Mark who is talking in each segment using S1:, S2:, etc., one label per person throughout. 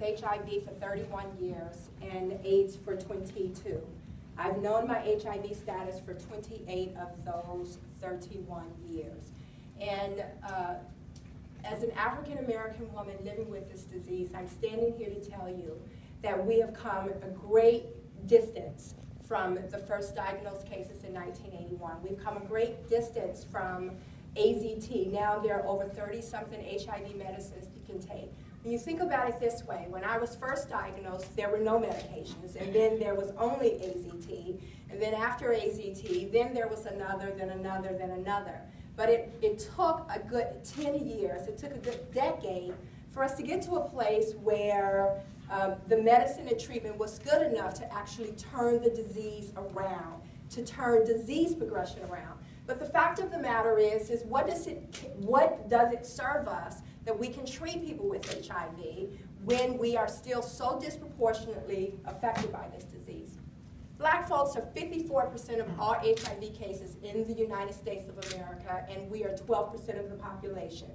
S1: with HIV for 31 years and AIDS for 22. I've known my HIV status for 28 of those 31 years. And as an African American woman living with this disease, I'm standing here to tell you that we have come a great distance from the first diagnosed cases in 1981. We've come a great distance from AZT. Now there are over 30-something HIV medicines you can take. When you think about it this way, when I was first diagnosed, there were no medications, and then there was only AZT, and then after AZT, then there was another, then another, then another. But it took a good 10 years, it took a good decade for us to get to a place where the medicine and treatment was good enough to actually turn the disease around, to turn disease progression around. But the fact of the matter is what does it serve us that we can treat people with HIV when we are still so disproportionately affected by this disease? Black folks are 54% of all HIV cases in the United States of America, and we are 12% of the population.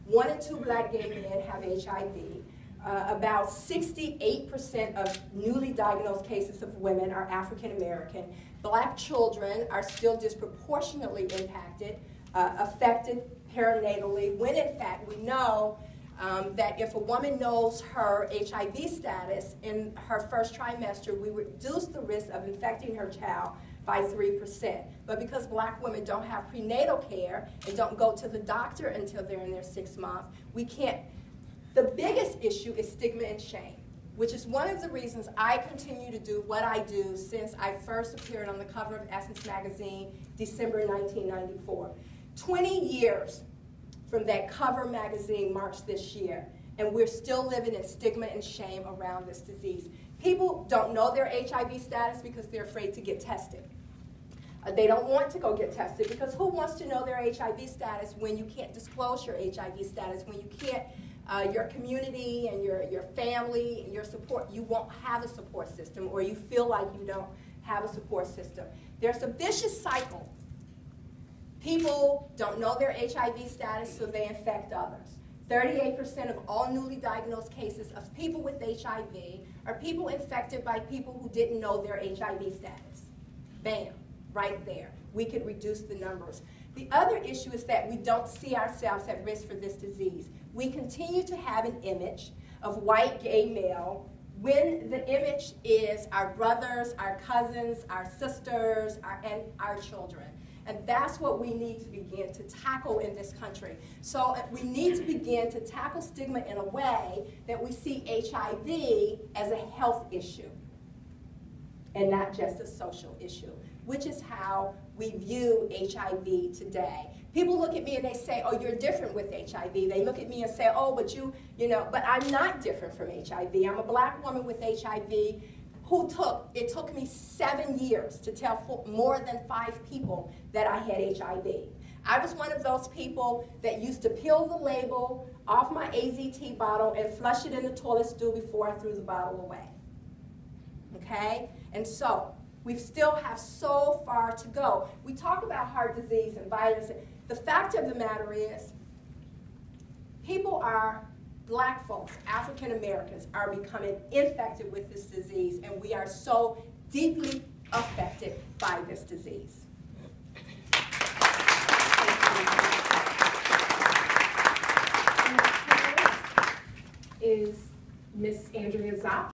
S1: 1 in 2 black gay men have HIV. About 68% of newly diagnosed cases of women are African American. Black children are still disproportionately impacted, affected perinatally, when in fact we know that if a woman knows her HIV status in her first trimester, we reduce the risk of infecting her child by 3%. But because black women don't have prenatal care and don't go to the doctor until they're in their 6th month, we can't. The biggest issue is stigma and shame, which is one of the reasons I continue to do what I do since I first appeared on the cover of Essence magazine, December 1994. 20 years from that cover magazine March this year, and we're still living in stigma and shame around this disease. People don't know their HIV status because they're afraid to get tested. They don't want to go get tested because who wants to know their HIV status when you can't disclose your HIV status, when you can't, your community and your family and your support, you won't have a support system, or you feel like you don't have a support system. There's a vicious cycle. People don't know their HIV status, so they infect others. 38% of all newly diagnosed cases of people with HIV are people infected by people who didn't know their HIV status. Bam, right there. We could reduce the numbers. The other issue is that we don't see ourselves at risk for this disease. We continue to have an image of white gay male when the image is our brothers, our cousins, our sisters, and our children. And that's what we need to begin to tackle in this country. So we need to begin to tackle stigma in a way that we see HIV as a health issue and not just a social issue, which is how we view HIV today. People look at me and they say, oh, you're different with HIV. They look at me and say, oh, but you know, but I'm not different from HIV. I'm a black woman with HIV it took me 7 years to tell more than 5 people that I had HIV. I was one of those people that used to peel the label off my AZT bottle and flush it in the toilet stool before I threw the bottle away. Okay? And so, we still have so far to go. We talk about heart disease and violence. The fact of the matter is, black folks, African Americans, are becoming infected with this disease, and we are so deeply affected by this disease.
S2: Is Miss Andrea Zopp.